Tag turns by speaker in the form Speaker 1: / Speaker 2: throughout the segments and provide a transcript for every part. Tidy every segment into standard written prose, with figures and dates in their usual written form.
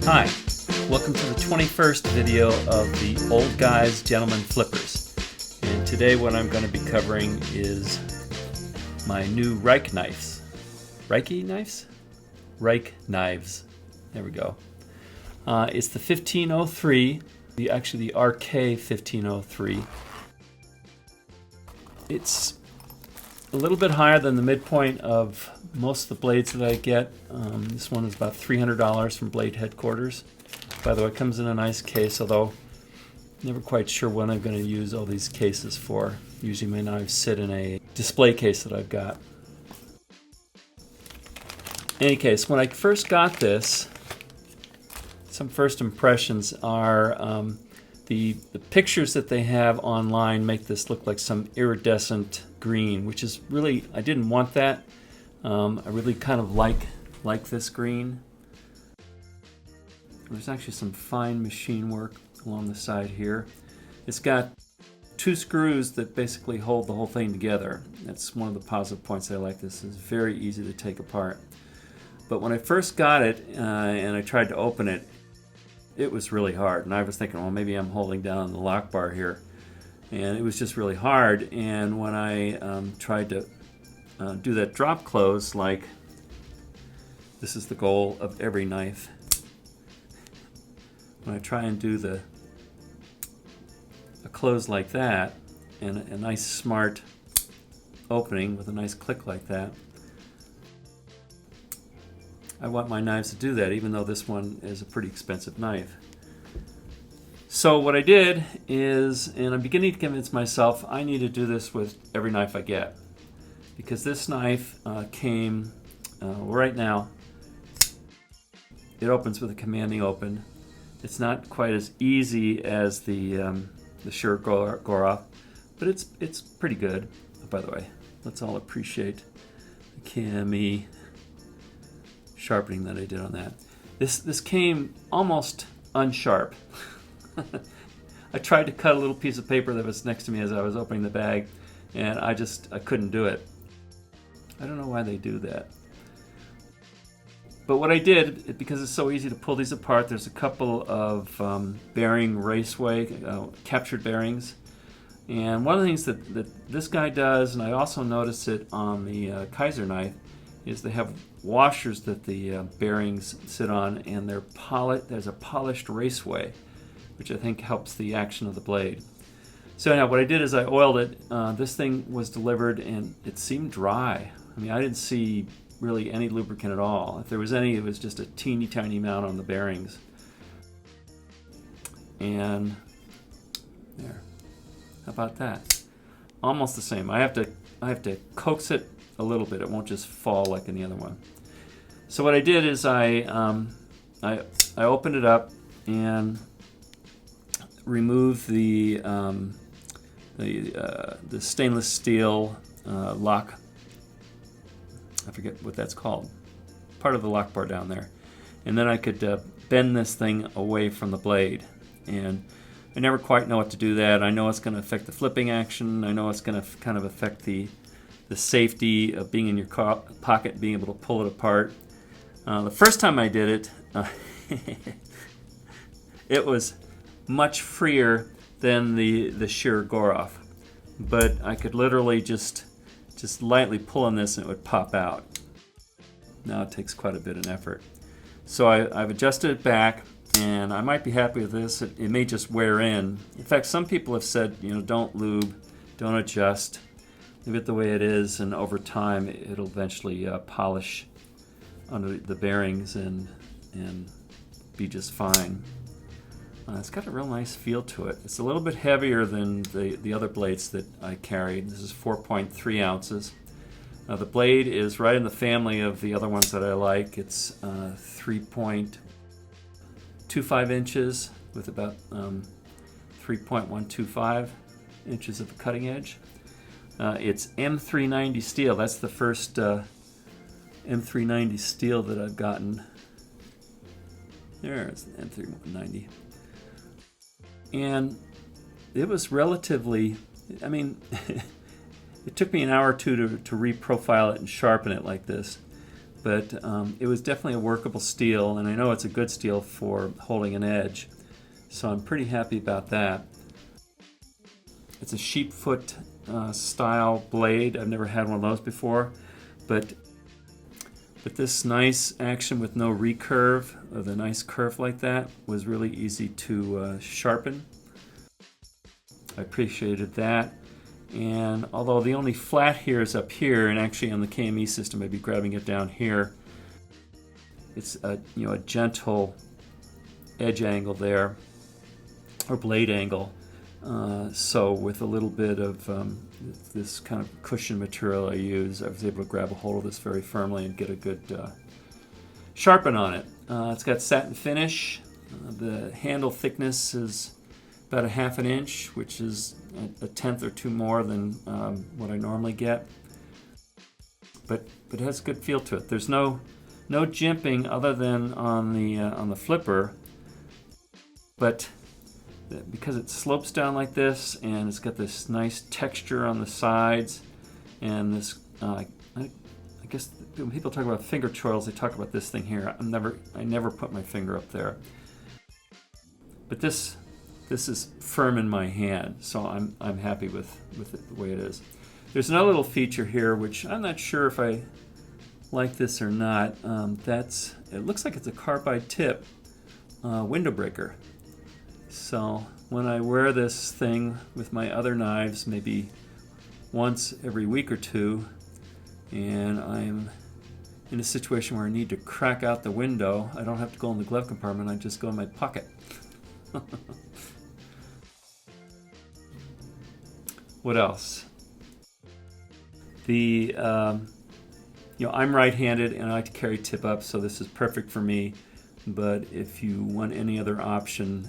Speaker 1: Hi, welcome to the 21st video of the Old Guys Gentlemen Flippers. And today what I'm going to be covering is my new Rike knives. Rike knives? Rike knives. There we go. It's the 1503, actually the RK1503. It's a little bit higher than the midpoint of most of the blades that I get. This one is about $300 from Blade Headquarters. By the way, it comes in a nice case, although never quite sure what I'm going to use all these cases for. Usually my knives sit in a display case that I've got. In any case, when I first got this, some first impressions are the pictures that they have online make this look like some iridescent green, which is really, I didn't want that. I really kind of like this green. There's actually some fine machine work along the side here. It's got two screws that basically hold the whole thing together. That's one of the positive points I like this. It's very easy to take apart. But when I first got it and I tried to open it, it was really hard. And I was thinking, well, maybe I'm holding down the lock bar here. And it was just really hard. And when I tried to do that drop close, like this is the goal of every knife. When I try and do a close like that, and a nice smart opening with a nice click like that, I want my knives to do that, even though this one is a pretty expensive knife. So what I did is, and I'm beginning to convince myself, I need to do this with every knife I get. Because this knife came, right now, it opens with a commanding open. It's not quite as easy as the Shirogorov, but it's pretty good. Oh, by the way, let's all appreciate the cami sharpening that I did on that. This came almost unsharp. I tried to cut a little piece of paper that was next to me as I was opening the bag, and I couldn't do it. I don't know why they do that. But what I did, because it's so easy to pull these apart, there's a couple of bearing raceway captured bearings. And one of the things that this guy does, and I also noticed it on the Kaiser knife, is they have washers that the bearings sit on, and there's a polished raceway, which I think helps the action of the blade. So now what I did is I oiled it. This thing was delivered and it seemed dry. I mean, I didn't see really any lubricant at all. If there was any, it was just a teeny tiny amount on the bearings. And there. How about that? Almost the same. I have to coax it a little bit. It won't just fall like in the other one. So what I did is I opened it up and removed the stainless steel lock. I forget what that's called. Part of the lock bar down there. And then I could bend this thing away from the blade. And I never quite know what to do that. I know it's going to affect the flipping action. I know it's going to kind of affect the safety of being in your pocket, being able to pull it apart. The first time I did it, it was much freer than the Shirogorov. But I could literally just lightly pull on this and it would pop out. Now it takes quite a bit of effort. So I've adjusted it back, and I might be happy with this. It may just wear in. In fact, some people have said, don't lube, don't adjust, leave it the way it is, and over time it'll eventually polish under the bearings and be just fine. It's got a real nice feel to it. It's a little bit heavier than the other blades that I carried. This is 4.3 ounces. The blade is right in the family of the other ones that I like. It's 3.25 inches with about 3.125 inches of the cutting edge. It's M390 steel. That's the first M390 steel that I've gotten. There's the M390. And it was relatively, I mean, it took me an hour or two to reprofile it and sharpen it like this. but it was definitely a workable steel, and I know it's a good steel for holding an edge, so I'm pretty happy about that. It's a sheepfoot style blade. I've never had one of those before, but this nice action with no recurve, or the nice curve like that, was really easy to sharpen. I appreciated that. And although the only flat here is up here, and actually on the KME system I'd be grabbing it down here, it's a gentle edge angle there, or blade angle. So with a little bit of this kind of cushion material I use, I was able to grab a hold of this very firmly and get a good sharpen on it. It's got satin finish. The handle thickness is about 1/2 inch, which is a tenth or two more than what I normally get. But it has a good feel to it. There's no jimping other than on the flipper, but because it slopes down like this and it's got this nice texture on the sides, and this I guess when people talk about finger choils, they talk about this thing here. I never put my finger up there, but this is firm in my hand, so I'm happy with it the way it is. There's another little feature here which I'm not sure if I like this or not. It looks like it's a carbide tip window breaker. So when I wear this thing with my other knives, maybe once every week or two, and I'm in a situation where I need to crack out the window, I don't have to go in the glove compartment, I just go in my pocket. What else? I'm right-handed and I like to carry tip up, so this is perfect for me. But if you want any other option,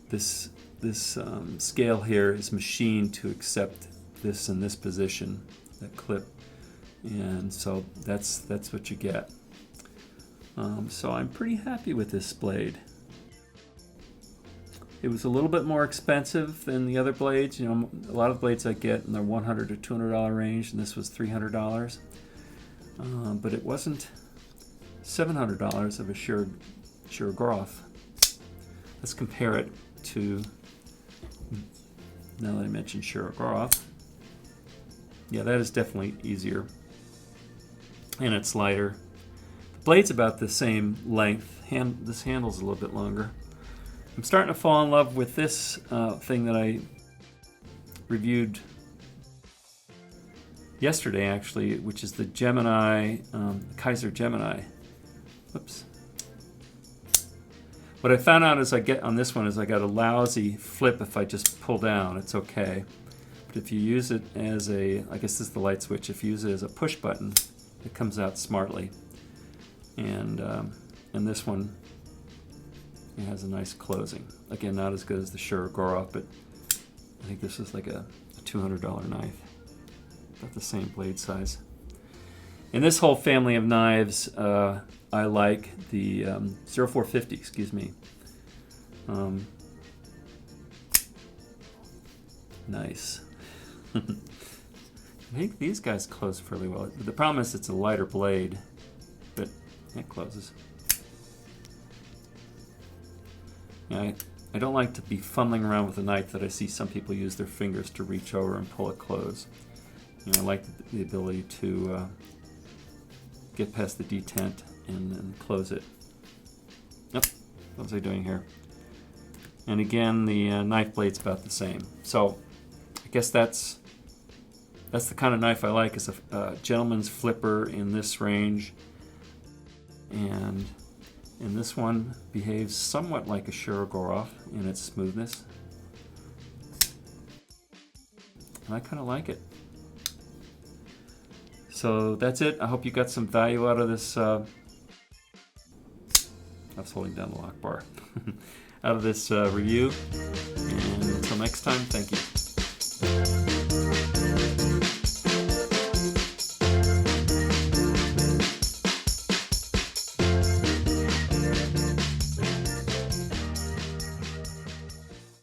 Speaker 1: this scale here is machined to accept this in this position, that clip, and so that's what you get. So I'm pretty happy with this blade. It was a little bit more expensive than the other blades. A lot of blades I get in the $100 to $200 range, and this was $300. But it wasn't $700 of a Shirogorov. Let's compare it to, now that I mentioned Shirogorov. Yeah, that is definitely easier, and it's lighter. The blade's about the same length. This handle's a little bit longer. I'm starting to fall in love with this thing that I reviewed yesterday, actually, which is the Gemini, Kaiser Gemini. Whoops. What I found out is I got a lousy flip if I just pull down. It's okay. But if you use it as I guess this is the light switch, if you use it as a push button, it comes out smartly. And this one, it has a nice closing. Again, not as good as the Shirogorov, but I think this is like a $200 knife. About the same blade size. In this whole family of knives, I like the 0450, excuse me. Nice. I think these guys close fairly well. The problem is it's a lighter blade, but it closes. I don't like to be fumbling around with a knife that I see some people use their fingers to reach over and pull it close. I like the ability to get past the detent and close it. Yep, what was I doing here? And again, the knife blade's about the same. So I guess that's the kind of knife I like, is a gentleman's flipper in this range. And this one behaves somewhat like a Shirogorov in its smoothness. And I kind of like it. So that's it. I hope you got some value out of this. I was holding down the lock bar. Out of this review. And until next time, thank you.